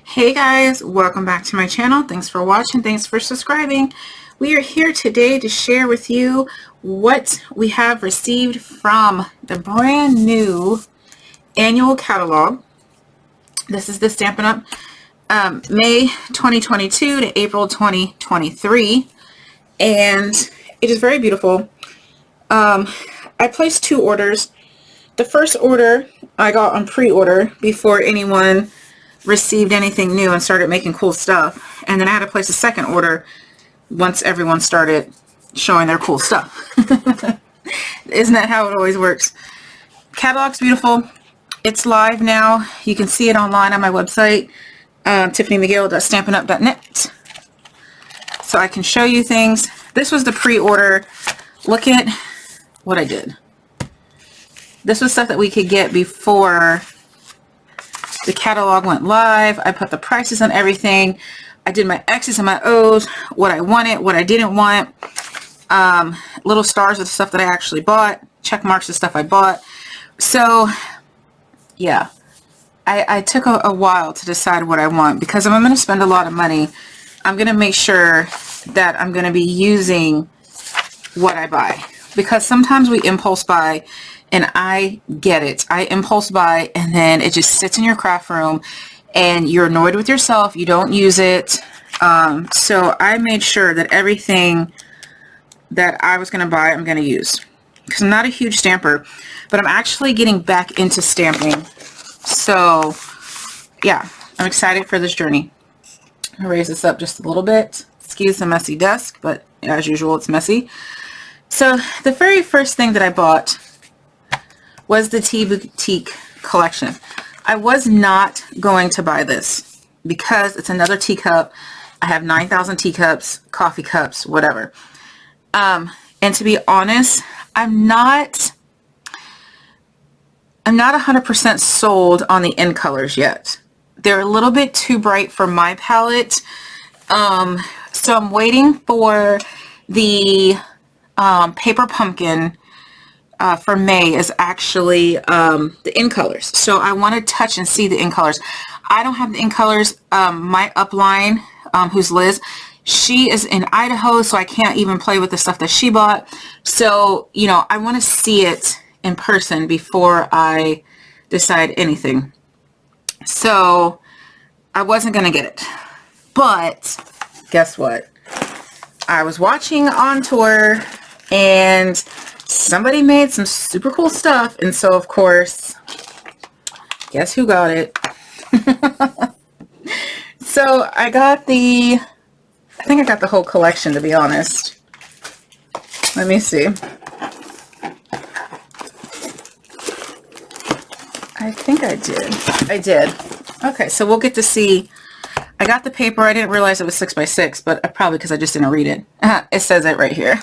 Hey guys, welcome back to my channel. Thanks for watching. Thanks for subscribing. We are here today to share with you what we have received from the brand new annual catalog. This is the Stampin' Up! May 2022 to April 2023, and it is very beautiful. I placed 2 orders. The first order I got on pre-order before anyone received anything new and started making cool stuff, and then I had to place a second order once everyone started showing their cool stuff. Isn't that how it always works? Catalog's beautiful. It's live now. You can see it online on my website, tiffanymcgill.stampinup.net, so I can show you things. This was the pre-order. Look at what I did. This was stuff that we could get before the catalog went live. I put the prices on everything. I did my X's and my O's, what I wanted, what I didn't want. Little stars of stuff that I actually bought. Check marks of stuff I bought. So, yeah. I took a while to decide what I want, because if I'm going to spend a lot of money, I'm going to make sure that I'm going to be using what I buy. Because sometimes we impulse buy, and I get it. I impulse buy, and then it just sits in your craft room, and you're annoyed with yourself. You don't use it. So I made sure that everything that I was going to buy, I'm going to use. Because I'm not a huge stamper, but I'm actually getting back into stamping. So, yeah, I'm excited for this journey. I'll raise this up just a little bit. Excuse the messy desk, but as usual, it's messy. So the very first thing that I bought was the Tea Boutique collection. I was not going to buy this because it's another teacup. I have 9,000 teacups, coffee cups, whatever. And to be honest, I'm not 100% sold on the end colors yet. They're a little bit too bright for my palette. So I'm waiting for the Paper Pumpkin for May is actually the in colors. So I want to touch and see the in colors. I don't have the in colors. My upline, who's Liz, she is in Idaho, so I can't even play with the stuff that she bought. So, you know, I want to see it in person before I decide anything. So I wasn't going to get it. But guess what? I was watching on tour, and somebody made some super cool stuff, and so of course, guess who got it? So I think I got the whole collection, to be honest. Let me see. I think I did. I did. Okay, so we'll get to see. I got the paper. I didn't realize it was 6x6, but probably because I just didn't read it. It says it right here.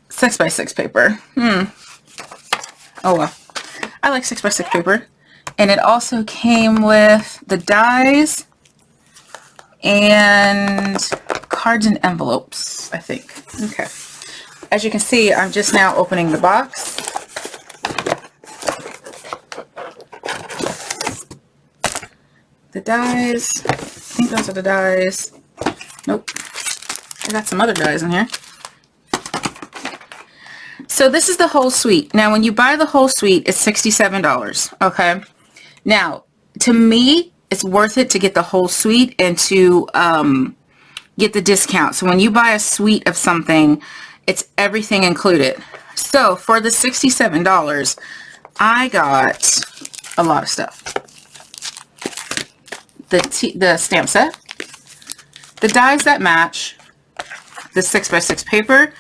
6x6 paper. Oh well. I like 6x6 paper. And it also came with the dies and cards and envelopes, I think. Okay. As you can see, I'm just now opening the box. The dies. I think those are the dies. Nope. I got some other dies in here. So this is the whole suite. Now, when you buy the whole suite, it's $67, okay? Now, to me, it's worth it to get the whole suite and to get the discount. So when you buy a suite of something, it's everything included. So for the $67, I got a lot of stuff. The stamp set, the dies that match, the 6x6 paper,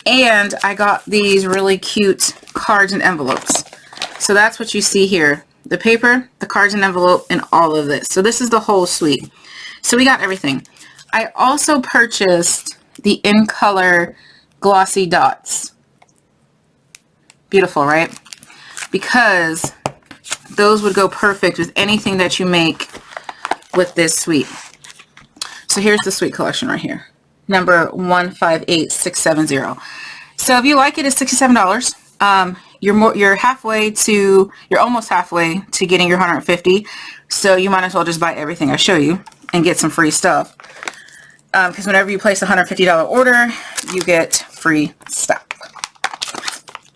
and I got these really cute cards and envelopes. So that's what you see here. The paper, the cards and envelope, and all of this. So this is the whole suite. So we got everything. I also purchased the in color glossy dots. Beautiful, right? Because those would go perfect with anything that you make with this suite. So here's the suite collection right here. Number 158670. So if you like it, it's $67. you're almost halfway to getting your 150. So you might as well just buy everything I show you and get some free stuff. Because whenever you place a $150 order, you get free stuff.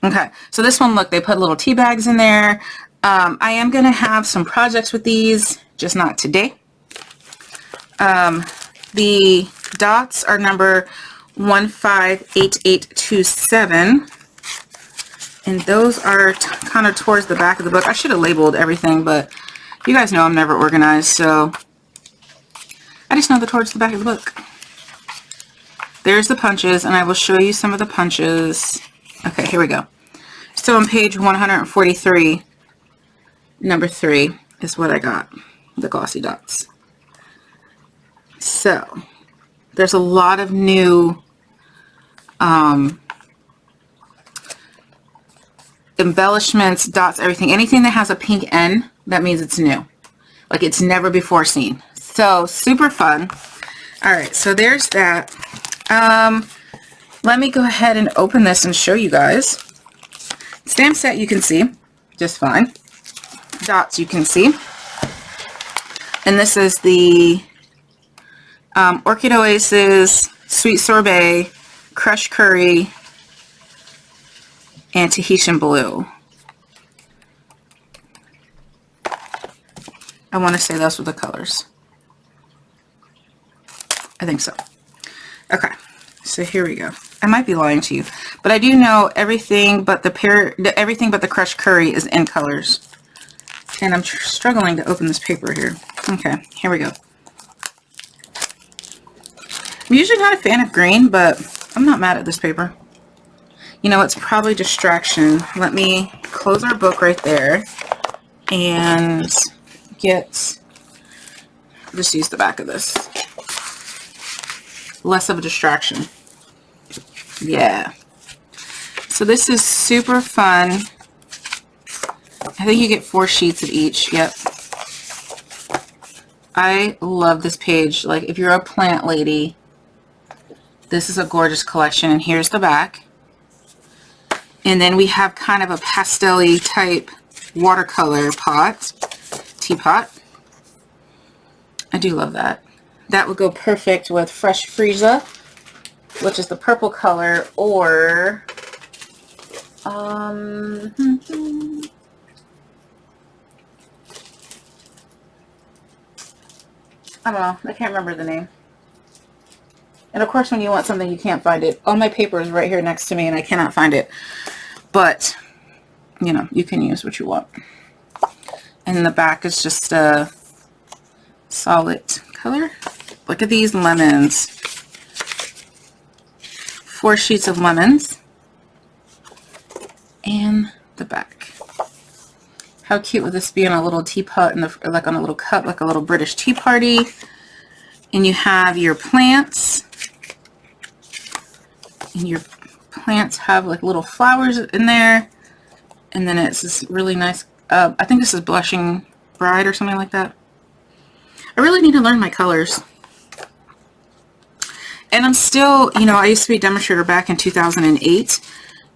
Okay, so this one, look, they put little tea bags in there. I am going to have some projects with these, just not today. The dots are number 158827. And those are kind of towards the back of the book. I should have labeled everything, but you guys know I'm never organized, so I just know they're towards the back of the book. There's the punches, and I will show you some of the punches. Okay, here we go. So on page 143, number 3 is what I got, the glossy dots. So there's a lot of new embellishments, dots, everything. Anything that has a pink N, that means it's new. Like it's never before seen. So super fun. All right, so there's that. Let me go ahead and open this and show you guys. Stamp set you can see just fine. Dots you can see. And this is the Orchid Oasis, Sweet Sorbet, Crushed Curry, and Tahitian Blue. I want to say those were the colors. I think so. Okay, so here we go. I might be lying to you, but I do know everything but the Crushed Curry is in colors. And I'm struggling to open this paper here. Okay, here we go. I'm usually not a fan of green, but I'm not mad at this paper. You know, it's probably distraction. Let me close our book right there and just use the back of this. Less of a distraction. Yeah. So this is super fun. I think you get 4 sheets of each. Yep. I love this page. Like if you're a plant lady, this is a gorgeous collection. And here's the back. And then we have kind of a pastel-y type watercolor pot, teapot. I do love that. That would go perfect with Fresh Freesia, which is the purple color, or I don't know. I can't remember the name. And of course, when you want something, you can't find it. All my paper is right here next to me, and I cannot find it. But, you know, you can use what you want. And in the back is just a solid color. Look at these lemons. 4 sheets of lemons. And the back. How cute would this be on a little teapot, like on a little cup, like a little British tea party. And you have your plants. And your plants have like little flowers in there. And then it's this really nice, I think this is Blushing Bride or something like that. I really need to learn my colors. And I'm still, you know, I used to be a demonstrator back in 2008.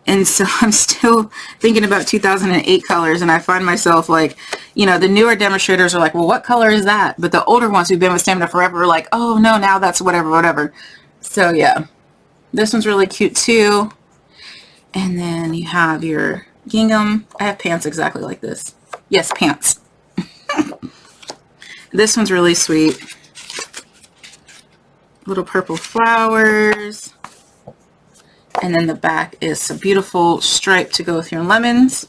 And so I'm still thinking about 2008 colors, and I find myself like, you know, the newer demonstrators are like, well, what color is that? But the older ones who've been with Stampin' forever are like, oh no, now that's whatever. So yeah, this one's really cute too. And then you have your gingham. I have pants exactly like this. Yes, pants. This one's really sweet. Little purple flowers. And then the back is a beautiful stripe to go with your lemons.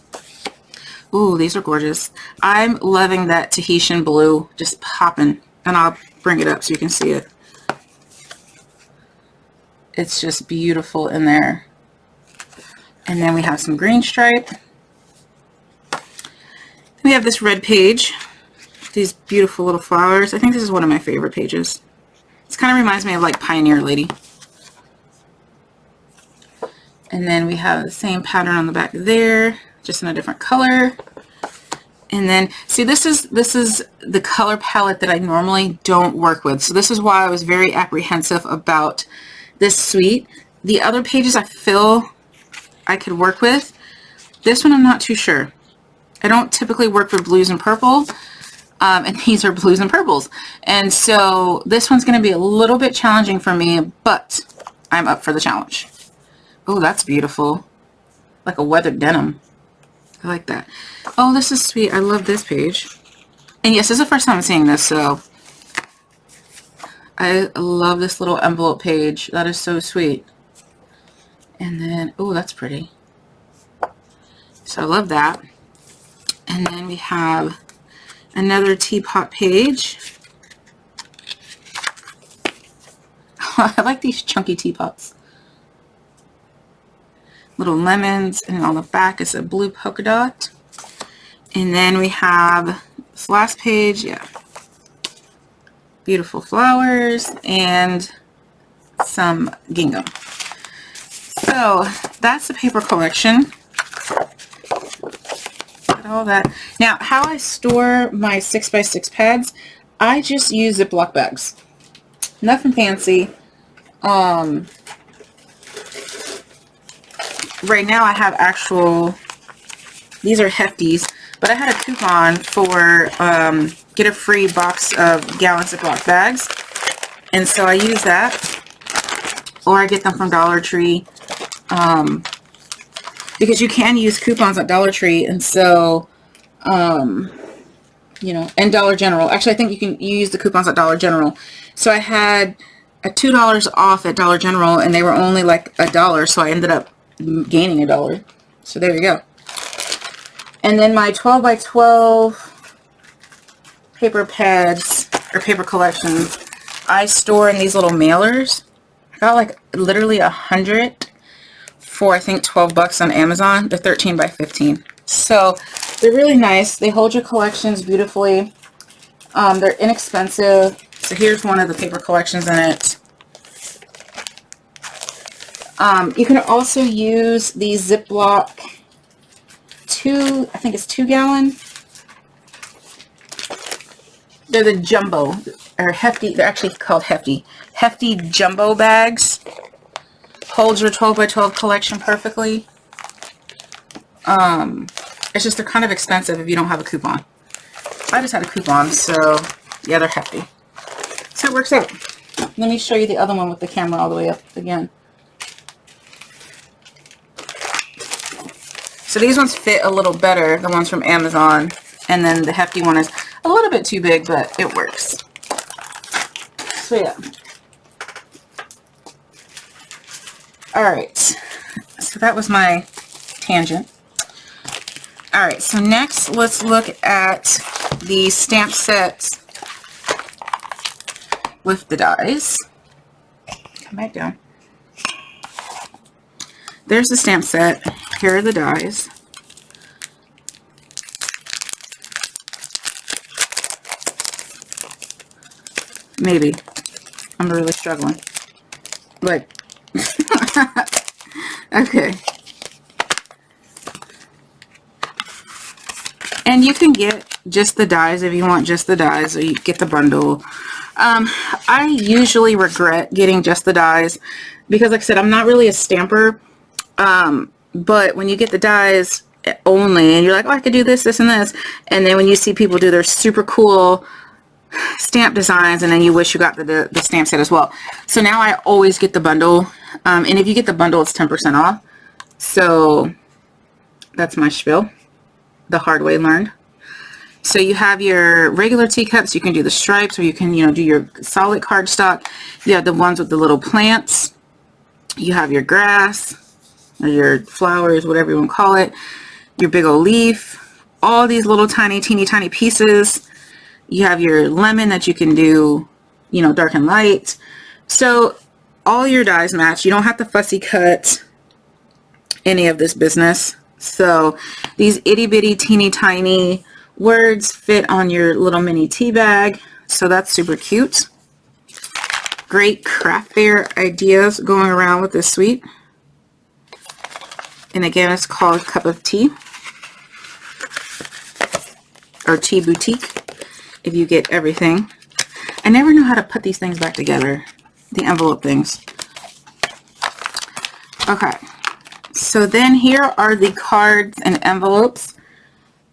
Ooh, these are gorgeous. I'm loving that Tahitian blue, just popping. And I'll bring it up so you can see it. It's just beautiful in there. And then we have some green stripe. We have this red page. These beautiful little flowers. I think this is one of my favorite pages. This kind of reminds me of like Pioneer Lady. And then we have the same pattern on the back there, just in a different color. And then, see, this is the color palette that I normally don't work with. So this is why I was very apprehensive about this suite. The other pages I feel I could work with, This one I'm not too sure. I don't typically work for blues and purple, and these are blues and purples. And so this one's going to be a little bit challenging for me, but I'm up for the challenge. Oh, that's beautiful. Like a weathered denim. I like that. Oh, this is sweet. I love this page. And yes, this is the first time I'm seeing this, so I love this little envelope page. That is so sweet. And then, oh, that's pretty. So I love that. And then we have another teapot page. I like these chunky teapots. Little lemons, and on the back is a blue polka dot. And then we have this last page, yeah. Beautiful flowers and some gingham. So that's the paper collection. Look at all that. Now, how I store my 6x6 pads, I just use Ziploc bags. Nothing fancy. Right now I have actual, these are hefties, but I had a coupon for get a free box of gallon Ziploc bags, and so I use that, or I get them from Dollar Tree, because you can use coupons at Dollar Tree, and so you know, and Dollar General. Actually, I think you can use the coupons at Dollar General. So I had a $2 off at Dollar General, and they were only like $1, so I ended up gaining $1. So there you go. And then my 12x12 paper pads or paper collections, I store in these little mailers. I got like literally 100 for I think $12 on Amazon. They're 13 by 15. So they're really nice. They hold your collections beautifully. They're inexpensive. So here's one of the paper collections in it. You can also use these Ziploc I think it's 2 gallon. They're the jumbo, or hefty, they're actually called hefty. Hefty jumbo bags. Holds your 12x12 collection perfectly. It's just they're kind of expensive if you don't have a coupon. I just had a coupon, so yeah, they're hefty. So it works out. Let me show you the other one with the camera all the way up again. So these ones fit a little better, the ones from Amazon, and then the hefty one is a little bit too big, but it works. So yeah. Alright, so that was my tangent. Alright, so next let's look at the stamp sets with the dies. Come back down. There's the stamp set. Here are the dies. Maybe. I'm really struggling. Like, okay. And you can get just the dies if you want just the dies, or you get the bundle. I usually regret getting just the dies because, like I said, I'm not really a stamper. But when you get the dies only, and you're like, oh, I could do this, this, and this, and then when you see people do their super cool stamp designs, and then you wish you got the stamp set as well. So now I always get the bundle, and if you get the bundle, it's 10% off. So that's my spiel, the hard way learned. So you have your regular teacups, you can do the stripes, or you can, you know, do your solid cardstock. You have the ones with the little plants. You have your grass, or your flowers, whatever you want to call it, your big old leaf, all these little tiny, teeny tiny pieces. You have your lemon that you can do, you know, dark and light. So all your dies match. You don't have to fussy cut any of this business. So these itty bitty teeny tiny words fit on your little mini tea bag. So that's super cute. Great craft fair ideas going around with this suite. And again, it's called Cup of Tea, or Tea Boutique, if you get everything. I never know how to put these things back together, the envelope things. Okay, So then here are the cards and envelopes.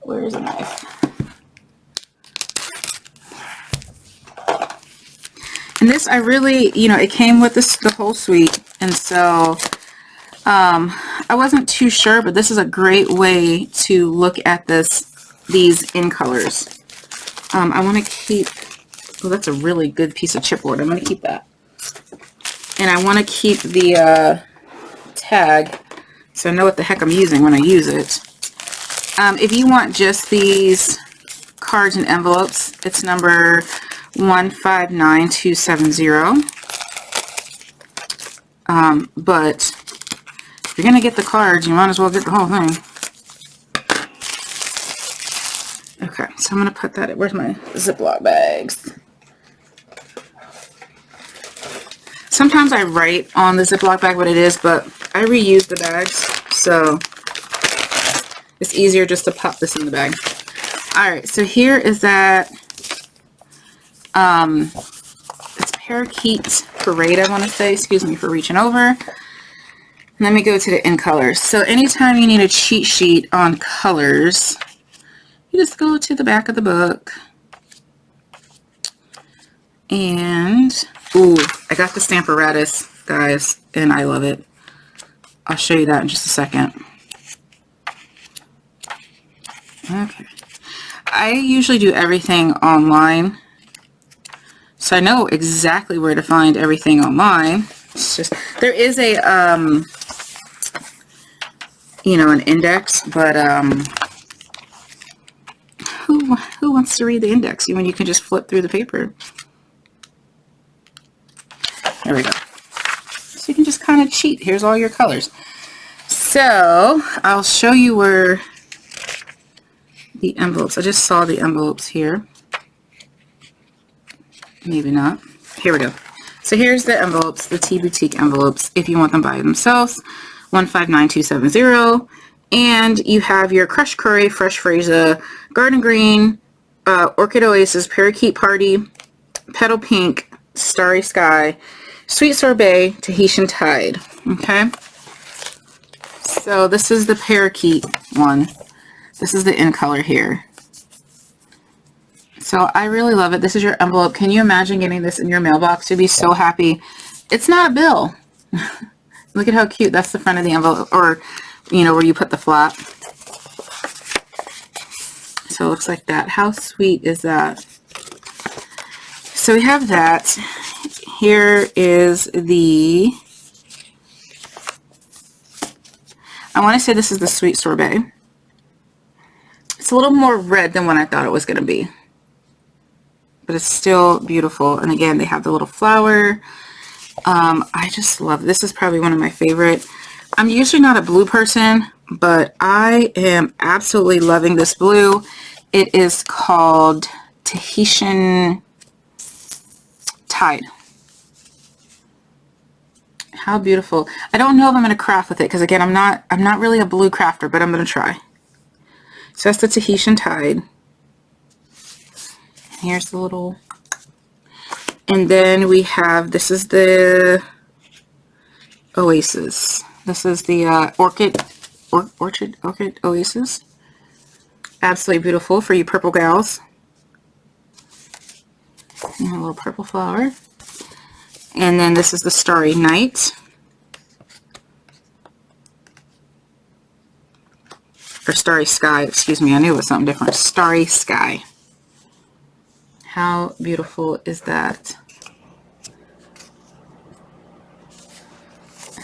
Where's a knife? And this, I really, you know, it came with the whole suite. And so I wasn't too sure, but this is a great way to look at these in colors. I want to keep, well, that's a really good piece of chipboard. I'm going to keep that. And I want to keep the tag so I know what the heck I'm using when I use it. If you want just these cards and envelopes, it's number 159270. But if you're going to get the cards, you might as well get the whole thing. Okay, so I'm going to put that, where's my Ziploc bags? Sometimes I write on the Ziploc bag what it is, but I reuse the bags, so it's easier just to pop this in the bag. Alright, so here is that, it's Parakeet Parade, I want to say. Excuse me for reaching over. Let me go to the in colors. So anytime you need a cheat sheet on colors, you just go to the back of the book. And, ooh, I got the Stamparatus, guys, and I love it. I'll show you that in just a second. Okay. I usually do everything online, so I know exactly where to find everything online. It's just, there is a, you know, an index, but, who wants to read the index when you can just flip through the paper? There we go. So you can just kind of cheat. Here's all your colors. So I'll show you where the envelopes, I just saw the envelopes here. Maybe not. Here we go. So here's the envelopes, the Tea Boutique envelopes, if you want them by themselves, 159270. And you have your Crushed Curry, Fresh Freesia, Garden Green, Orchid Oasis, Parakeet Party, Petal Pink, Starry Sky, Sweet Sorbet, Tahitian Tide. Okay. So this is the Parakeet one. This is the in color here. So I really love it. This is your envelope. Can you imagine getting this in your mailbox? You'd be so happy. It's not a bill. Look at how cute. That's the front of the envelope, or, you know, where you put the flap. So it looks like that. How sweet is that? So we have that. Here is the, I want to say this is the Sweet Sorbet. It's a little more red than what I thought it was going to be, but it's still beautiful. And again, they have the little flower. I just love, this is probably one of my favorite. I'm usually not a blue person, but I am absolutely loving this blue. It is called Tahitian Tide. How beautiful. I don't know if I'm going to craft with it, because again, I'm not really a blue crafter, but I'm going to try. So that's the Tahitian Tide. Here's the little, and then we have, this is the Oasis. This is the Orchid Oasis. Absolutely beautiful for you purple gals. And a little purple flower. And then this is the Starry Night. Or Starry Sky, excuse me. I knew it was something different. Starry Sky. How beautiful is that?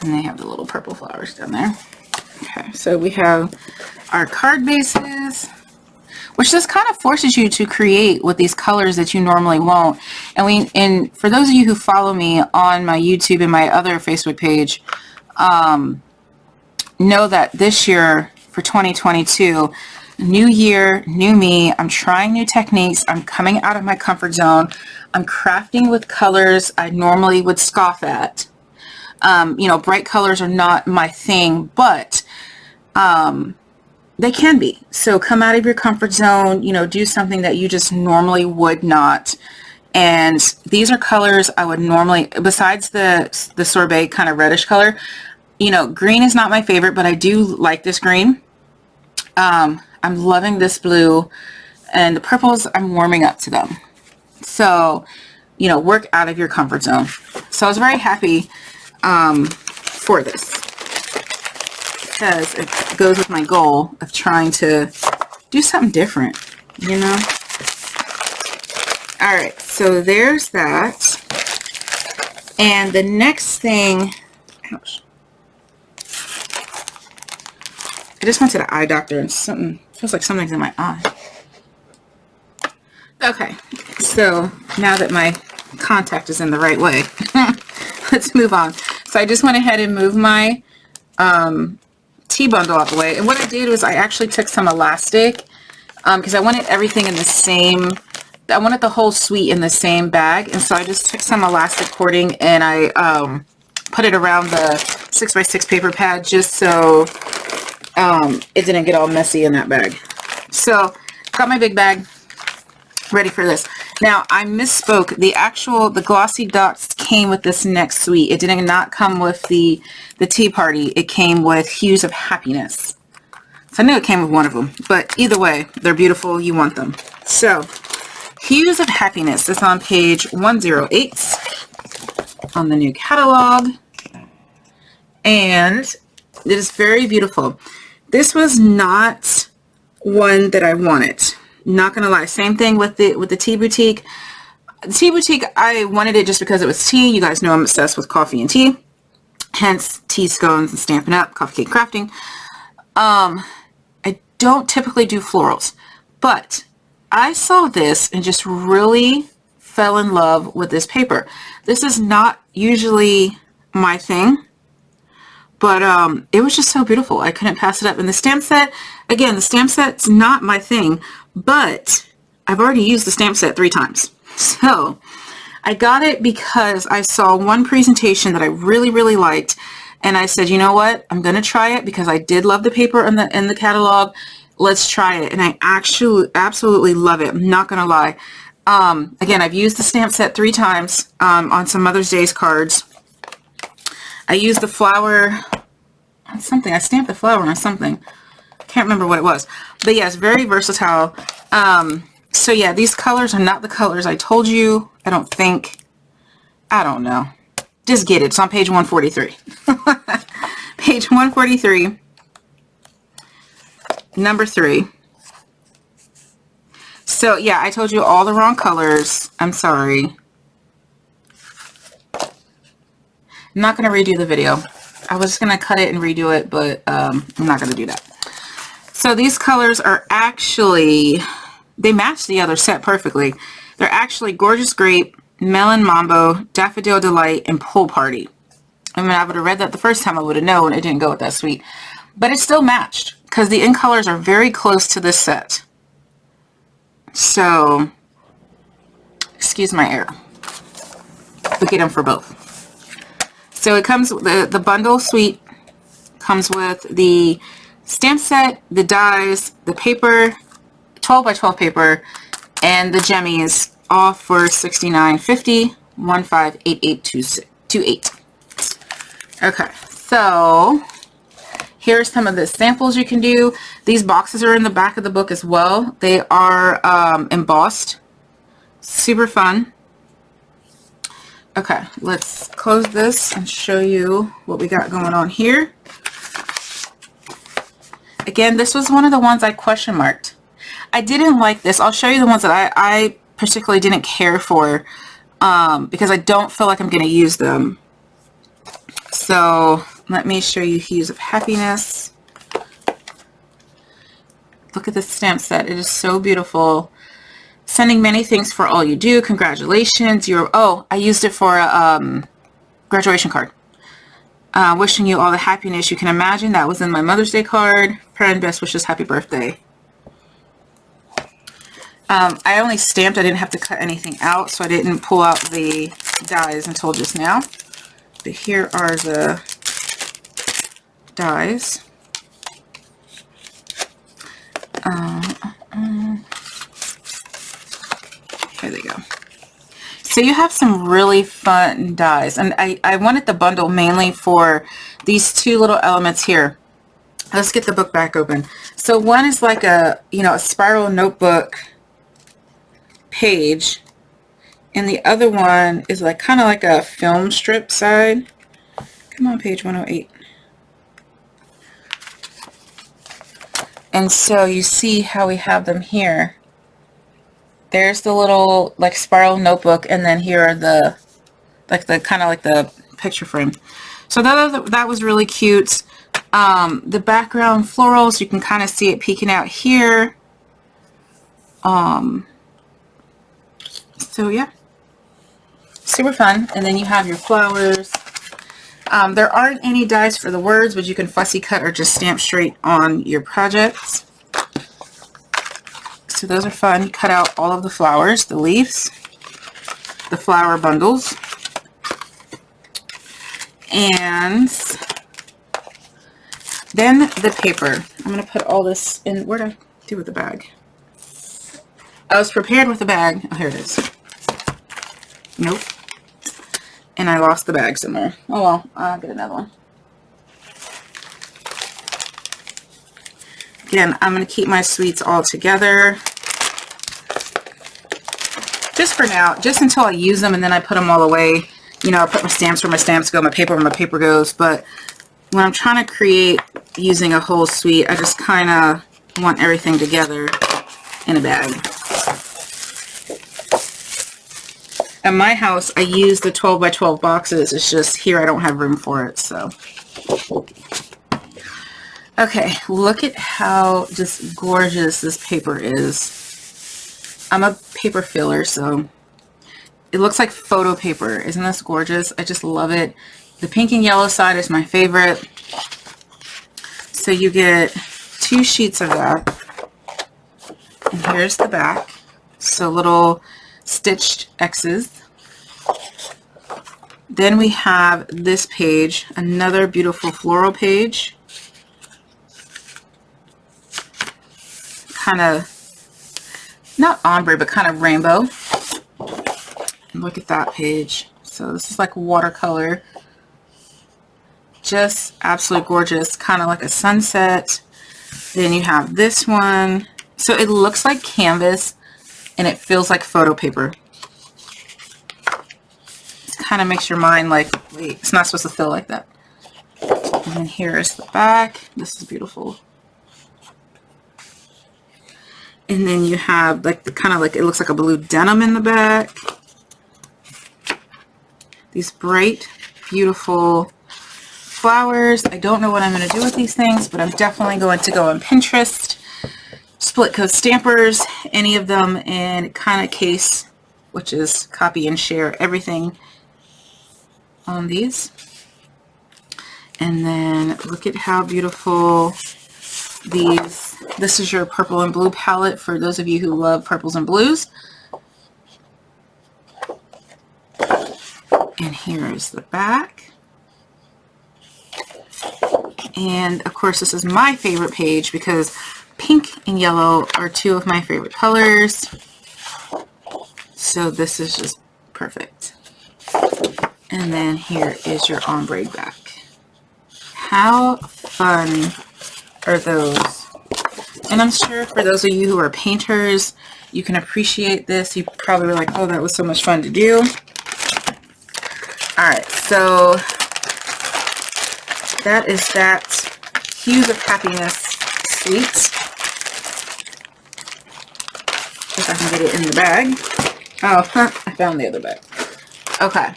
And they have the little purple flowers down there. Okay, so we have our card bases, which just kind of forces you to create with these colors that you normally won't. And for those of you who follow me on my YouTube and my other Facebook page, know that this year for 2022, new year, new me, I'm trying new techniques. I'm coming out of my comfort zone. I'm crafting with colors I normally would scoff at. You know, bright colors are not my thing, but they can be. So come out of your comfort zone, you know, do something that you just normally would not. And these are colors I would normally, besides the sorbet kind of reddish color, You know, green is not my favorite, but I do like this green. I'm loving this blue, and the purples, I'm warming up to them. So, you know, work out of your comfort zone. So I was very happy for this, because it goes with my goal of trying to do something different, you know. All right, so there's that. And the next thing, ouch, I just went to the eye doctor and something, feels like something's in my eye. Okay, so now that my contact is in the right way, let's move on. So I just went ahead and moved my tea bundle out the way. And what I did was I actually took some elastic because I wanted everything in the same, I wanted the whole suite in the same bag. And so I just took some elastic cording and I put it around the 6x6 paper pad just so it didn't get all messy in that bag. So got my big bag ready for this. Now I misspoke. The glossy dots came with this next suite. It did not come with the Tea Party. It came with Hues of Happiness. So I knew it came with one of them, but either way, they're beautiful. You want them. So Hues of Happiness is on page 108 on the new catalog, and it is very beautiful. This was not one that I wanted. Not gonna lie. Same thing with the Tea Boutique. The Tea Boutique, I wanted it just because it was tea. You guys know I'm obsessed with coffee and tea. Hence, tea scones and Stampin' Up, coffee cake crafting. I don't typically do florals, but I saw this and just really fell in love with this paper. This is not usually my thing, but it was just so beautiful. I couldn't pass it up. And the stamp set, again, the stamp set's not my thing, but I've already used the stamp set 3 times. So I got it because I saw one presentation that I really, really liked. And I said, you know what? I'm going to try it because I did love the paper in the catalog. Let's try it. And I actually absolutely love it. I'm not going to lie. Again, I've used the stamp set 3 times on some Mother's Day's cards. I used the flower on something. I stamped the flower on something. Can't remember what it was. But yeah, it's very versatile. So yeah, these colors are not the colors I told you. I don't think. I don't know. Just get it. It's on page 143. Page 143. Number 3. So yeah, I told you all the wrong colors. I'm sorry. I'm not going to redo the video. I was just going to cut it and redo it, but I'm not going to do that. So these colors are actually, they match the other set perfectly. They're actually Gorgeous Grape, Melon Mambo, Daffodil Delight, and Pool Party. I mean, I would have read that the first time, I would have known it didn't go with that suite. But it still matched because the in colors are very close to this set. So, excuse my error. But get them for both. So it comes with the bundle suite, comes with the stamp set, the dies, the paper, 12 by 12 paper, and the jemmies, all for $69.50, 158828. Okay, so here's some of the samples you can do. These boxes are in the back of the book as well. They are embossed. Super fun. Okay, let's close this and show you what we got going on here. Again, this was one of the ones I question marked. I didn't like this. I'll show you the ones that I particularly didn't care for because I don't feel like I'm going to use them. So let me show you Hues of Happiness. Look at this stamp set. It is so beautiful. Sending many thanks for all you do. Congratulations. Oh, I used it for a graduation card. Wishing you all the happiness you can imagine. That was in my Mother's Day card. Friend, best wishes, happy birthday. I only stamped. I didn't have to cut anything out, so I didn't pull out the dies until just now. But here are the dies. Here they go. So you have some really fun dies, and I wanted the bundle mainly for these two little elements here. Let's get the book back open. So one is like a, you know, a spiral notebook page, and the other one is like kind of like a film strip side. Come on, page 108. And so you see how we have them here. There's the little like spiral notebook, and then here are the like the kind of like the picture frame. So that was really cute. The background florals, you can kind of see it peeking out here. So yeah, super fun. And then you have your flowers. There aren't any dies for the words, but you can fussy cut or just stamp straight on your projects. So those are fun. Cut out all of the flowers, the leaves, the flower bundles. And then the paper. I'm going to put all this in. Where did I do with the bag? I was prepared with the bag. Oh, here it is. Nope. And I lost the bag somewhere. Oh well, I'll get another one. Again, I'm going to keep my sweets all together. Just for now, just until I use them, and then I put them all away. You know, I put my stamps where my stamps go, my paper where my paper goes. But when I'm trying to create using a whole suite, I just kind of want everything together in a bag. At my house, I use the 12 by 12 boxes. It's just here I don't have room for it, so. Okay, look at how just gorgeous this paper is. I'm a paper filler, so it looks like photo paper. Isn't this gorgeous? I just love it. The pink and yellow side is my favorite. So you get 2 sheets of that. And here's the back. So little stitched X's. Then we have this page, another beautiful floral page. Kind of, not ombre, but kind of rainbow. And look at that page. So this is like watercolor. Just absolutely gorgeous, kind of like a sunset. Then you have this one. So it looks like canvas, and it feels like photo paper. It kind of makes your mind like, wait, it's not supposed to feel like that. And then here is the back. This is beautiful. And then you have like the kind of like, it looks like a blue denim in the back. These bright, beautiful flowers. I don't know what I'm going to do with these things, but I'm definitely going to go on Pinterest, split coat stampers, any of them in kind of case, which is copy and share everything on these. And then look at how beautiful these, this is your purple and blue palette for those of you who love purples and blues. And here is the back. And of course this is my favorite page because pink and yellow are 2 of my favorite colors. So this is just perfect. And then here is your ombre back. How fun are those? And I'm sure for those of you who are painters, you can appreciate this. You probably were like, oh, that was so much fun to do. Alright, so that is that Hues of Happiness suite. If I can get it in the bag. Oh, I found the other bag. Okay.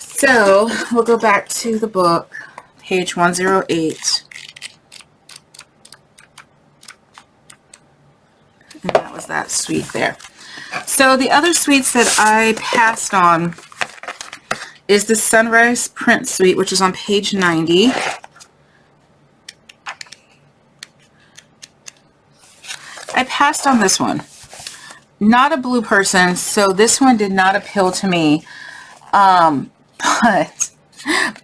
So, we'll go back to the book, page 108. And that was that suite there. So, the other suites that I passed on is the Sunrise Print Suite, which is on page 90. I passed on this one. Not a blue person, so this one did not appeal to me.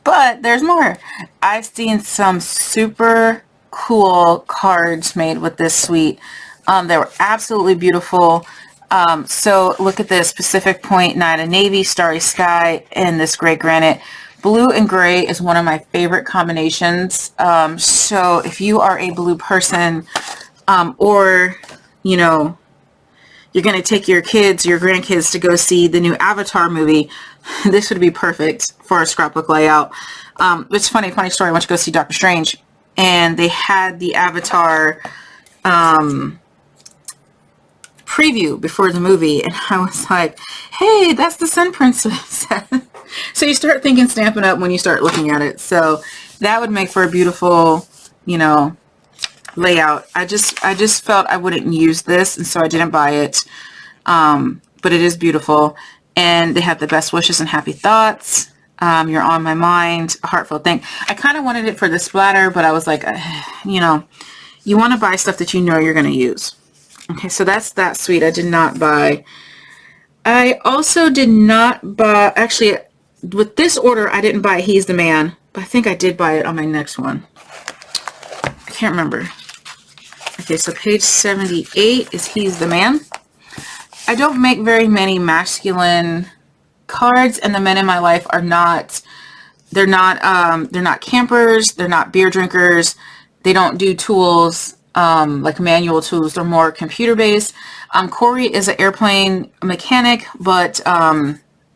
But there's more. I've seen some super cool cards made with this suite. They were absolutely beautiful. So look at this: Pacific Point, Night of Navy, Starry Sky, and this gray granite. Blue and gray is one of my favorite combinations. So if you are a blue person, or, you know, you're going to take your kids, your grandkids to go see the new Avatar movie, this would be perfect for a scrapbook layout. It's funny story. I went to go see Doctor Strange, and they had the Avatar preview before the movie, and I was like, hey, that's the Sun Princess. So you start thinking Stampin' Up! When you start looking at it. So that would make for a beautiful, you know, layout. I just felt I wouldn't use this, and so I didn't buy it. But it is beautiful, and they have the best wishes and happy thoughts. You're on my mind, a heartfelt thing. I kind of wanted it for the splatter, but I was like, you know, you want to buy stuff that you know you're going to use. Okay, so that's that sweet. I did not buy. I also did not buy, actually, with this order, I didn't buy He's the Man, but I think I did buy it on my next one. I can't remember. Okay, so page 78 is He's the Man. I don't make very many masculine cards, and the men in my life are not, they're not campers, they're not beer drinkers, they don't do tools, like manual tools, they're more computer based. Corey is an airplane mechanic, but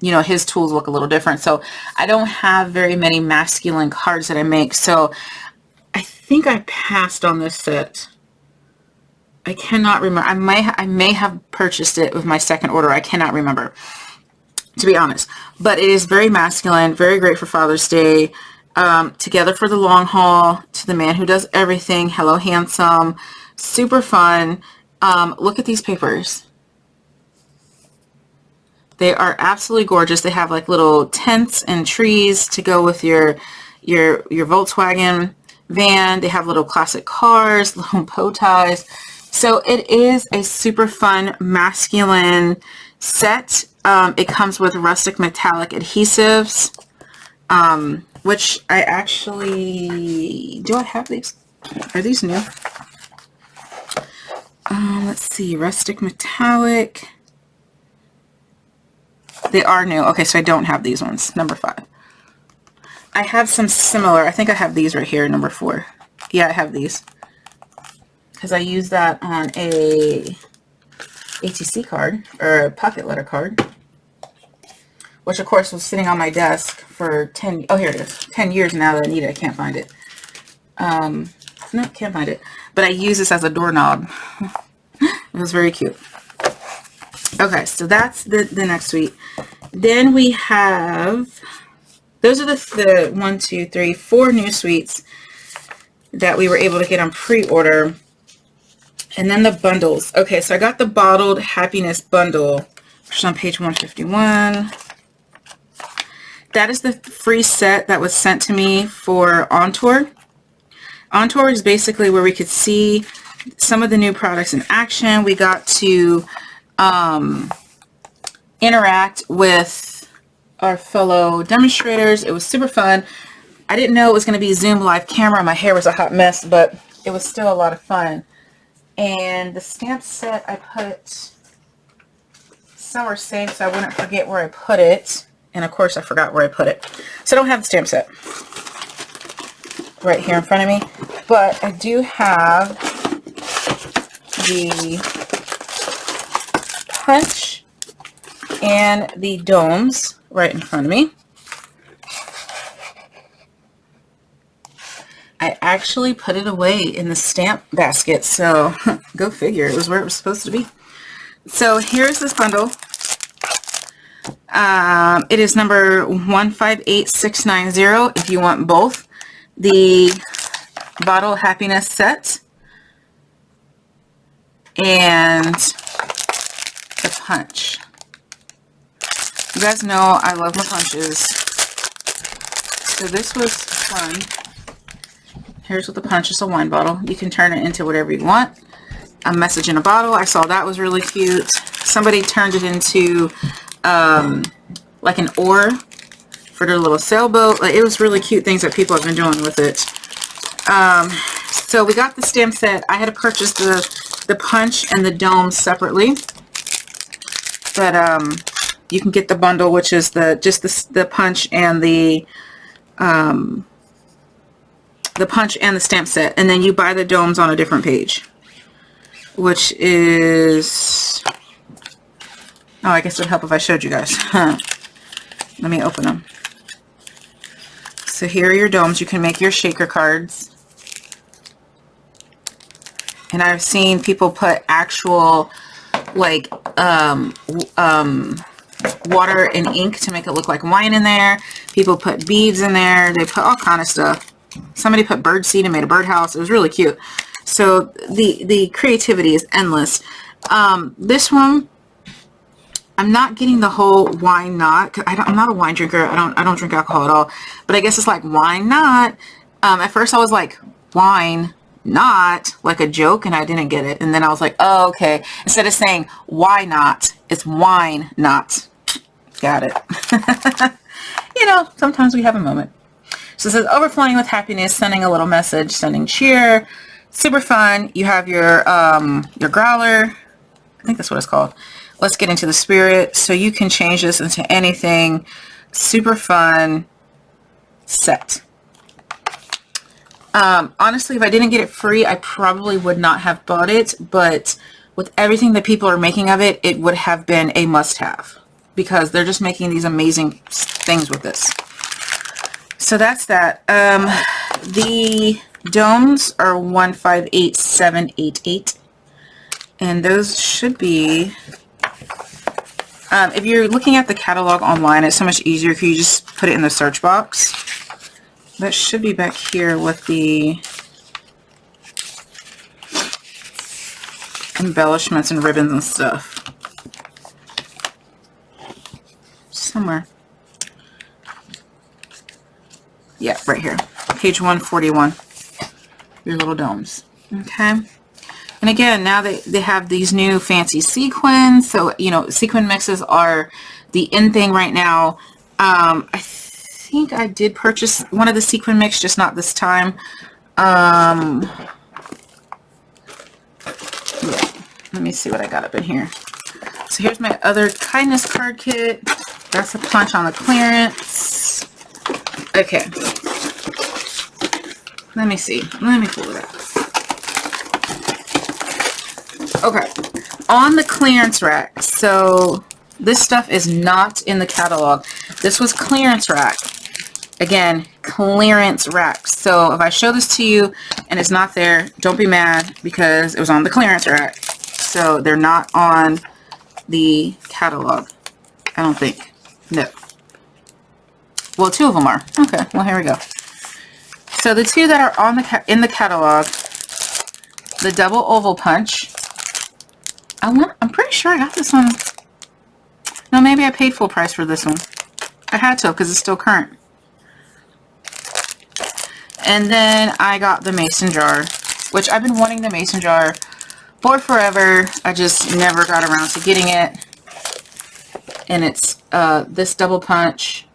you know, his tools look a little different. So I don't have very many masculine cards that I make. So I think I passed on this set. I cannot remember. I may have purchased it with my second order. I cannot remember, to be honest. But it is very masculine, very great for Father's Day. Together for the long haul, to the man who does everything. Hello, handsome. Super fun. Look at these papers. They are absolutely gorgeous. They have like little tents and trees to go with your Volkswagen van. They have little classic cars, little bow ties. So it is a super fun masculine set. It comes with rustic metallic adhesives, which I actually, do I have these? Are these new? Let's see, rustic metallic. They are new. Okay, so I don't have these ones. Number 5. I have some similar. I think I have these right here. Number 4. Yeah, I have these, because I use that on a ATC card, or a pocket letter card, which of course was sitting on my desk for 10, oh here it is, 10 years now that I need it. I can't find it. No, can't find it. But I use this as a doorknob. It was very cute. Okay, so that's the next suite. Then we have, those are the 1, 2, 3, 4 new suites that we were able to get on pre-order. And then the bundles. Okay, so I got the Bottled Happiness bundle, which is on page 151. That is the free set that was sent to me for On Tour. On Tour is basically where we could see some of the new products in action. We got to interact with our fellow demonstrators. It was super fun. I didn't know it was going to be Zoom live camera. My hair was a hot mess, but it was still a lot of fun. And the stamp set, I put somewhere safe so I wouldn't forget where I put it. And of course I forgot where I put it. So I don't have the stamp set right here in front of me. But I do have the punch and the domes right in front of me. I actually put it away in the stamp basket, so go figure, it was where it was supposed to be. So here's this bundle. It is number 158690 if you want both. The Bottle Happiness set and the punch. You guys know I love my punches. So this was fun. Here's what the punch is, a wine bottle. You can turn it into whatever you want. A message in a bottle. I saw that was really cute. Somebody turned it into like an oar for their little sailboat. Like, it was really cute things that people have been doing with it. So we got the stamp set. I had to purchase the punch and the dome separately. But you can get the bundle, which is the punch and the punch and the stamp set, and then you buy the domes on a different page, which is, oh, I guess it would help if I showed you guys. Let me open them. So here are your domes. You can make your shaker cards. And I've seen people put actual, like, water and ink to make it look like wine in there. People put beads in there. They put all kind of stuff. Somebody put bird seed and made a birdhouse. It was really cute. So the creativity is endless. This one, I'm not getting the whole wine not. I'm not a wine drinker. I don't drink alcohol at all. But I guess it's like wine not. At first I was like, wine not, like a joke, and I didn't get it. And then I was like, oh, okay. Instead of saying why not, it's wine not. Got it. You know, sometimes we have a moment. So it says overflowing with happiness, sending a little message, sending cheer. Super fun. You have your growler. I think that's what it's called. Let's get into the spirit. So you can change this into anything. Super fun set. Honestly, if I didn't get it free, I probably would not have bought it, but with everything that people are making of it, it would have been a must-have because they're just making these amazing things with this. So that's that. The domes are 158788, and those should be, if you're looking at the catalog online, it's so much easier if you just put it in the search box. That should be back here with the embellishments and ribbons and stuff. Somewhere. Yeah, right here. Page 141. Your little domes. Okay. And again, now they have these new fancy sequins. So, you know, sequin mixes are the in thing right now. I think I did purchase one of the sequin mix, just not this time. Yeah. Let me see what I got up in here. So here's my other kindness card kit. That's a punch on the clearance. Okay. Let me see. Let me pull it out. Okay. On the clearance rack. So this stuff is not in the catalog. This was clearance rack. Again, clearance rack. So if I show this to you and it's not there, don't be mad because it was on the clearance rack. So they're not on the catalog. I don't think. No. Well, two of them are. Okay, well, here we go. So the two that are on the in the catalog, the double oval punch. I'm pretty sure I got this one. No, maybe I paid full price for this one. I had to because it's still current. And then I got the mason jar, which I've been wanting the mason jar for forever. I just never got around to getting it. And it's this double punch,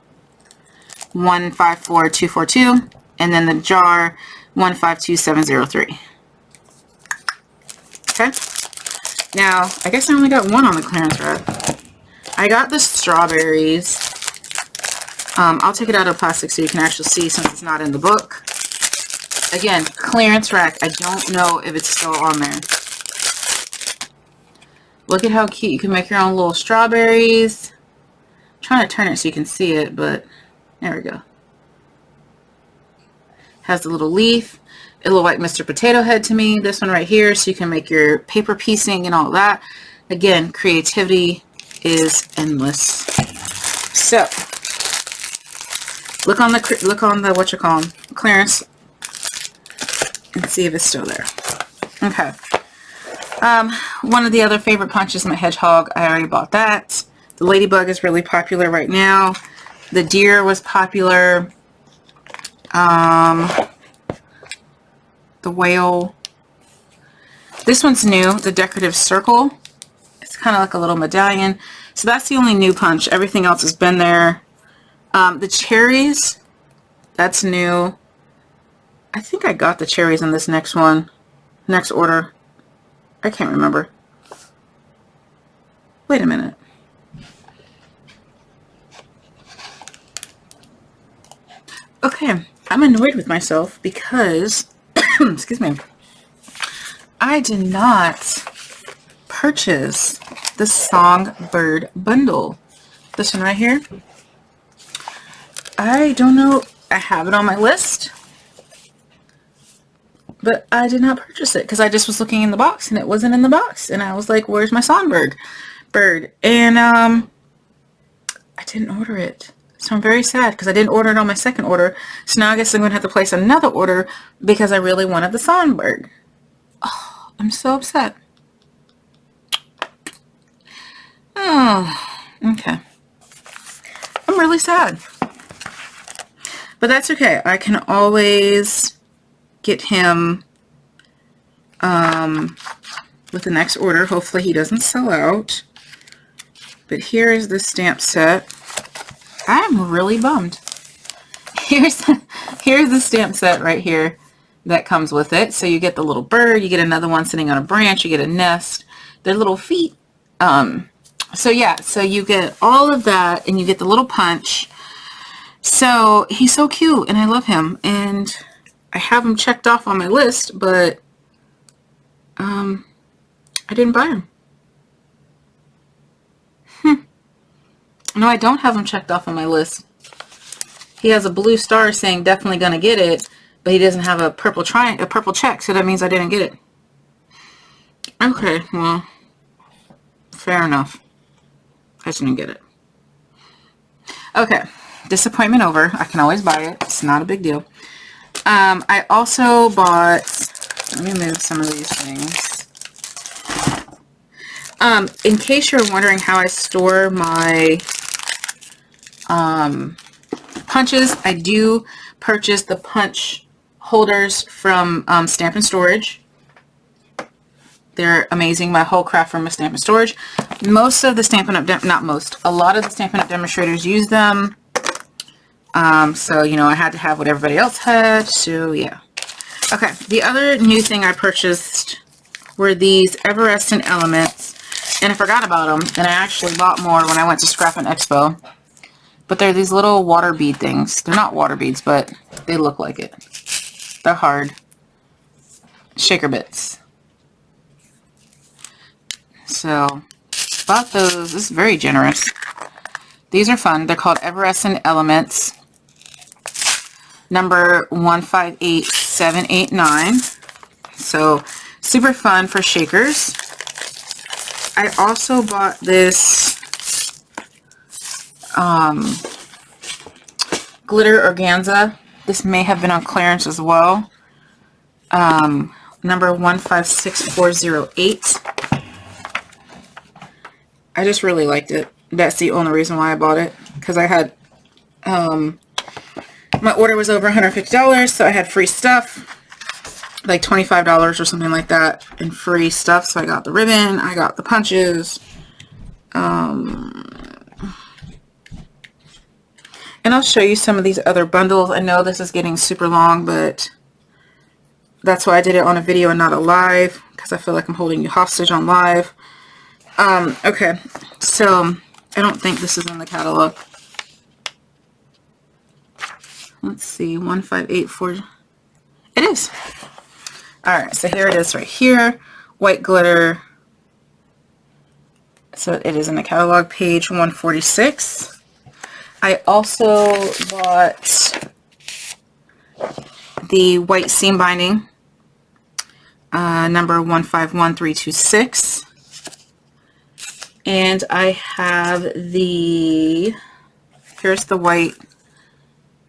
154242, and then the jar 152703. Okay. Now, I guess I only got one on the clearance rack. I got the strawberries. I'll take it out of plastic so you can actually see since it's not in the book. Again, clearance rack. I don't know if it's still on there. Look at how cute. You can make your own little strawberries. I'm trying to turn it so you can see it, but there we go. Has the little leaf. It looked like Mr. Potato Head to me. This one right here, so you can make your paper piecing and all that. Again, creativity is endless. So, look on the what you call them, clearance, and see if it's still there. Okay. One of the other favorite punches, my hedgehog. I already bought that. The ladybug is really popular right now. The deer was popular. The whale. This one's new. The decorative circle. It's kind of like a little medallion. So that's the only new punch. Everything else has been there. The cherries. That's new. I think I got the cherries in this next one. Next order. I can't remember. Wait a minute. Okay, I'm annoyed with myself because, excuse me, I did not purchase the Songbird bundle. This one right here. I don't know. I have it on my list, but I did not purchase it because I just was looking in the box and it wasn't in the box. And I was like, where's my Songbird bird? And I didn't order it. So I'm very sad because I didn't order it on my second order. So now I guess I'm going to have to place another order because I really wanted the Songbird. Oh, I'm so upset. Oh, okay. I'm really sad. But that's okay. I can always get him with the next order. Hopefully he doesn't sell out. But here is the stamp set. I'm really bummed. Here's the stamp set right here that comes with it. So you get the little bird, you get another one sitting on a branch, you get a nest, their little feet. So yeah, so you get all of that and you get the little punch. So he's so cute and I love him and I have him checked off on my list, but I didn't buy him. No, I don't have him checked off on my list. He has a blue star saying definitely gonna get it, but he doesn't have a purple check, so that means I didn't get it. Okay, well, fair enough. I just didn't get it. Okay, disappointment over. I can always buy it. It's not a big deal. I also bought, let me move some of these things. In case you're wondering how I store my punches, I do purchase the punch holders from Stampin Storage. They're amazing. My whole craft room is Stampin Storage. Most of the Stampin' Up, not most, a lot of the Stampin' Up demonstrators use them. So, you know, I had to have what everybody else had. So, yeah. Okay, the other new thing I purchased were these Everescent Elements. And I forgot about them. And I actually bought more when I went to Scrap and Expo. But they're these little water bead things. They're not water beads, but they look like it. They're hard. Shaker bits. So, bought those. This is very generous. These are fun. They're called Everescent Elements. Number 158789. So, super fun for shakers. I also bought this glitter organza. This may have been on clearance as well. Number 156408. I just really liked it. That's the only reason why I bought it. Because I had, my order was over $150, so I had free stuff. Like $25 or something like that in free stuff. So I got the ribbon, I got the punches. And I'll show you some of these other bundles. I know this is getting super long, but that's why I did it on a video and not a live, because I feel like I'm holding you hostage on live. Okay, so I don't think this is in the catalog. Let's see, 1584. It is. Alright, so here it is right here. White glitter. So it is in the catalog, page 146. I also bought the white seam binding, number 151326. And I have the, here's the white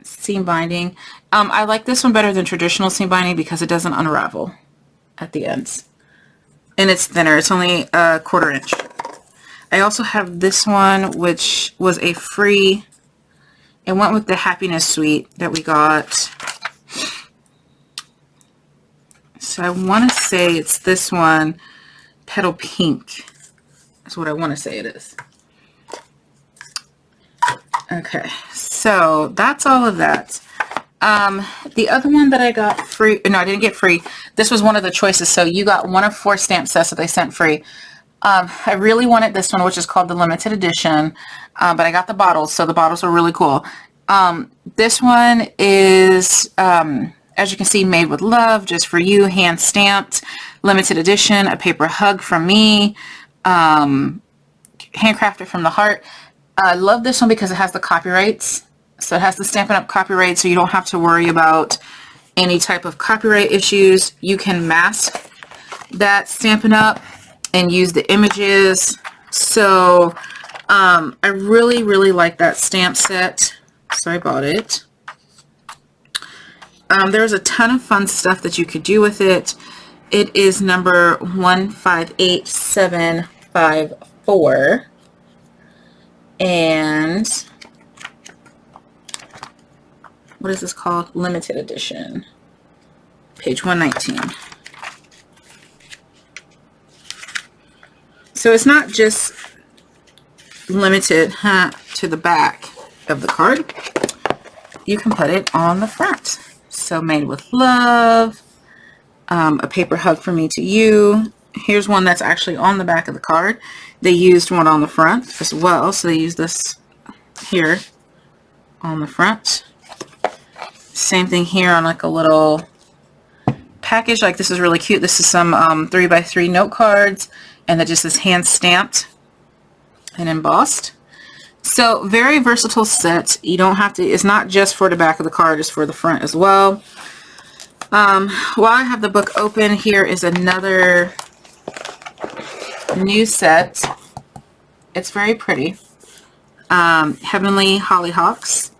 seam binding. I like this one better than traditional seam binding because it doesn't unravel at the ends. And it's thinner. It's only a 1/4 inch. I also have this one, which was a free, it went with the Happiness Suite that we got. So I want to say it's this one, Petal Pink. That's what I want to say it is. Okay, so that's all of that. The other one that I got free, no, I didn't get free. This was one of the choices. So you got one of 4 stamp sets that they sent free. I really wanted this one, which is called the limited edition, but I got the bottles. So the bottles are really cool. This one is, as you can see, made with love, just for you, hand stamped, limited edition, a paper hug from me, handcrafted from the heart. I love this one because it has the copyrights. So it has the Stampin' Up! Copyright, so you don't have to worry about any type of copyright issues. You can mask that Stampin' Up! And use the images. So I really, really like that stamp set. So I bought it. There's a ton of fun stuff that you could do with it. It is number 158754. And what is this called? Limited edition. Page 119. So it's not just limited to the back of the card. You can put it on the front. So made with love, a paper hug from me to you. Here's one that's actually on the back of the card. They used one on the front as well. So they used this here on the front. Same thing here on like a little package. Like this is really cute. This is some 3x3 note cards. And that just is hand stamped and embossed. So very versatile set. You don't have to, it's not just for the back of the card, it's for the front as well. While I have the book open, here is another new set. It's very pretty. Heavenly Hollyhocks.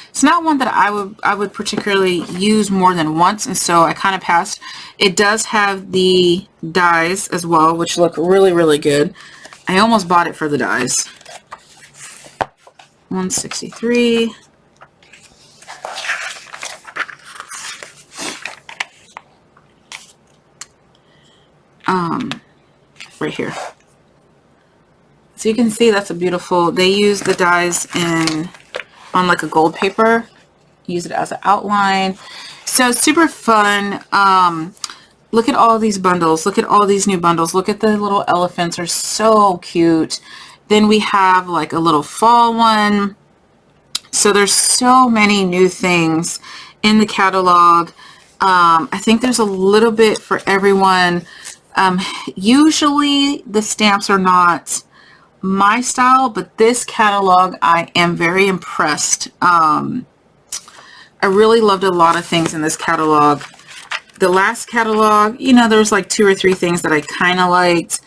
It's not one that I would particularly use more than once, and so I kind of passed. It does have the dies as well, which look really, really good. I almost bought it for the dies. 163. Right here. So you can see that's a beautiful, they use the dies on like a gold paper, use it as an outline. So super fun. Look at all these bundles. Look at all these new bundles. Look at the little elephants, are so cute. Then we have like a little fall one. So there's so many new things in the catalog. I think there's a little bit for everyone. Usually the stamps are not my style, but this catalog I am very impressed. I really loved a lot of things in this catalog. The last catalog, you know, there was like 2 or 3 things that I kind of liked,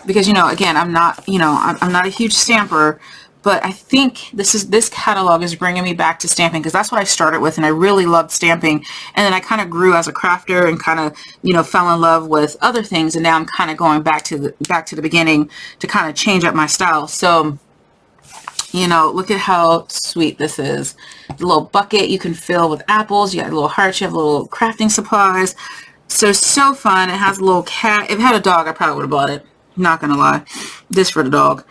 because, you know, again, I'm not a huge stamper, but I think this catalog is bringing me back to stamping, because that's what I started with, and I really loved stamping, and then I kind of grew as a crafter and kind of, you know, fell in love with other things, and now I'm kind of going back to the beginning to kind of change up my style. So, you know, look at how sweet this is. The little bucket you can fill with apples. You got a little hearts. You have little crafting supplies. So fun. It has a little cat. If it had a dog, I probably would have bought it. Not gonna lie. This for the dog.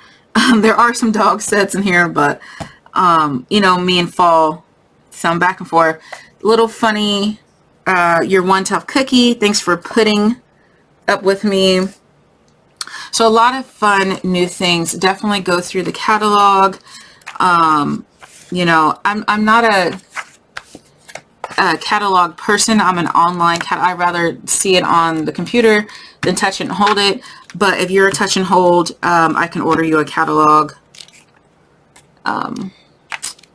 There are some dog sets in here, but you know, me and fall, some back and forth. Little funny, your one tough cookie. Thanks for putting up with me. So a lot of fun new things. Definitely go through the catalog. You know, I'm not a catalog person. I'm an online I'd rather see it on the computer than touch it and hold it. But if you're a touch and hold, I can order you a catalog.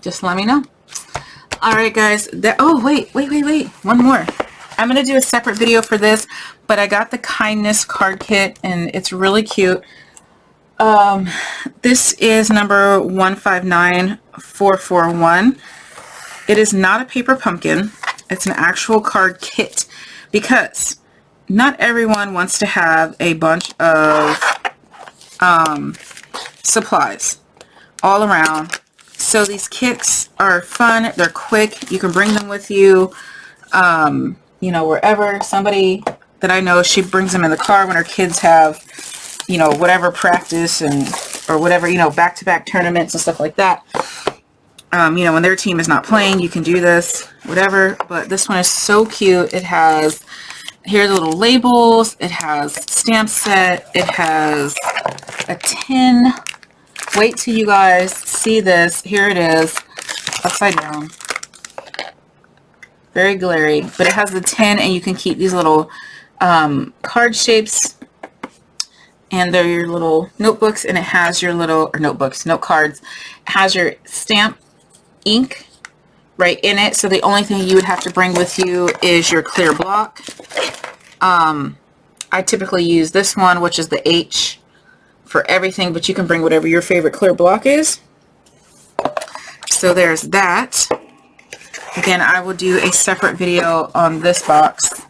Just let me know. All right, guys. Oh, wait. One more. I'm going to do a separate video for this, but I got the Kindness card kit, and it's really cute. This is number 159441. It is not a paper pumpkin. It's an actual card kit, because not everyone wants to have a bunch of supplies all around. So these kits are fun. They're quick. You can bring them with you. You know, wherever. Somebody that I know, she brings them in the car when her kids have, you know, whatever practice or whatever, you know, back-to-back tournaments and stuff like that. You know, when their team is not playing, you can do this, whatever. But this one is so cute. It has, here's the little labels. It has stamp set. It has a tin Wait till you guys see this. Here it is, upside down. Very glary, but it has the tin, and you can keep these little card shapes, and they're your little notebooks, and it has your little, or notebooks, note cards. It has your stamp ink right in it, so the only thing you would have to bring with you is your clear block. I typically use this one, which is the H for everything, but you can bring whatever your favorite clear block is. So there's that. Again, I will do a separate video on this box.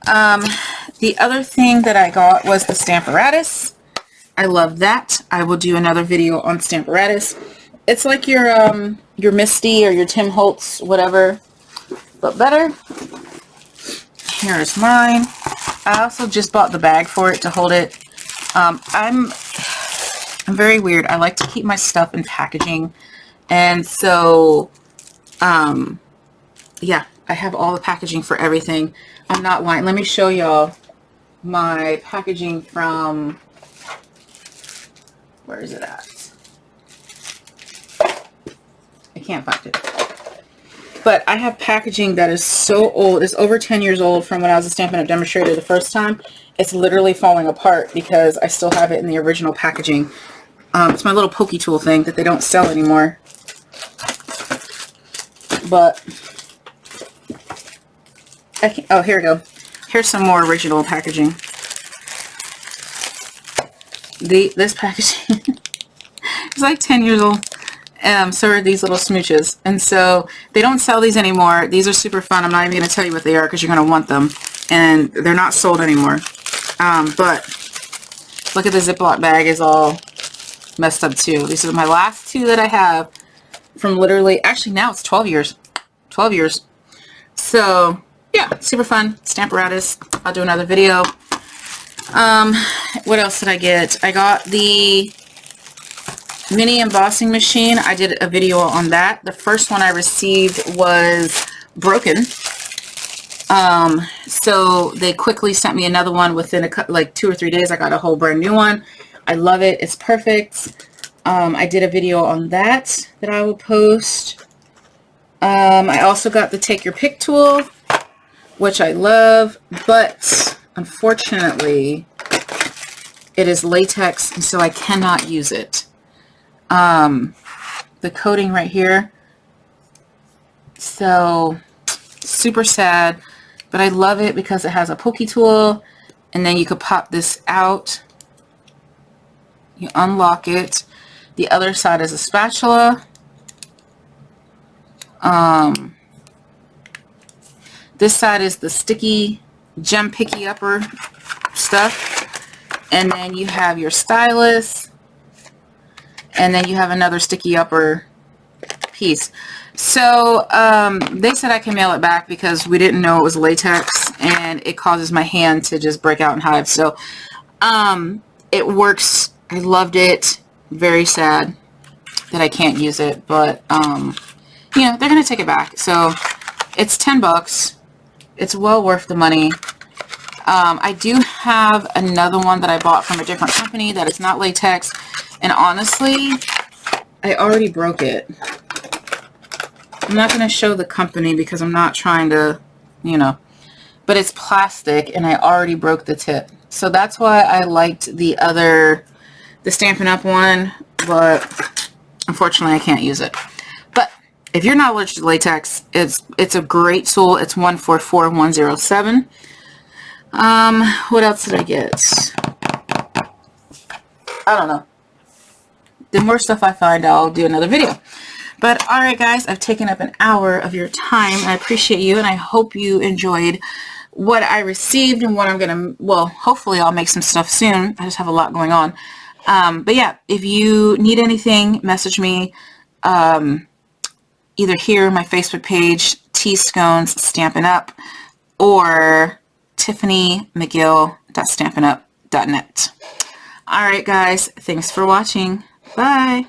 The other thing that I got was the Stamparatus. I love that. I will do another video on Stamparatus. It's like your Misty or your Tim Holtz, whatever, but better. Here's mine. I also just bought the bag for it to hold it. I'm very weird. I like to keep my stuff in packaging, and so yeah, I have all the packaging for everything. I'm not lying. Let me show y'all my packaging from, where is it at? I can't find it. But I have packaging that is so old. It's over 10 years old from when I was a Stampin' Up! Demonstrator the first time. It's literally falling apart because I still have it in the original packaging. It's my little pokey tool thing that they don't sell anymore. But, oh, here we go. Here's some more original packaging. This packaging is like 10 years old. So are these little smooches. And so they don't sell these anymore. These are super fun. I'm not even going to tell you what they are because you're going to want them. And they're not sold anymore. But look at the Ziploc bag is all messed up too. These are my last two that I have from literally, actually now it's 12 years. 12 years. So yeah, super fun. Stamparatus. I'll do another video. What else did I get? I got the mini embossing machine. I did a video on that. The first one I received was broken. So they quickly sent me another one within like 2 or 3 days. I got a whole brand new one. I love it. It's perfect. I did a video on that I will post. I also got the Take Your Pick tool, which I love, but unfortunately it is latex, and so I cannot use it. The coating right here, so super sad, but I love it because it has a pokey tool, and then you could pop this out, you unlock it. The other side is a spatula. This side is the sticky gem picky upper stuff, and then you have your stylus, and then you have another sticky upper piece. So they said I can mail it back because we didn't know it was latex, and it causes my hand to just break out in hives. So it works. I loved it. Very sad that I can't use it, but you know, they're gonna take it back. So it's 10 bucks. It's well worth the money. I do have another one that I bought from a different company that is not latex, and honestly I already broke it. I'm not going to show the company because I'm not trying to, you know, but it's plastic and I already broke the tip. So that's why I liked the Stampin' Up! One, but unfortunately I can't use it. But if you're not allergic to latex, it's a great tool. It's 144107. What else did I get? I don't know. The more stuff I find, I'll do another video. But alright guys, I've taken up an hour of your time. I appreciate you, and I hope you enjoyed what I received and what I'm gonna, well, hopefully I'll make some stuff soon. I just have a lot going on. But yeah, if you need anything, message me. Either here, my Facebook page, T Scones Stampin' Up, or TiffanyMcGill.stampinup.net. Alright guys, thanks for watching. Bye.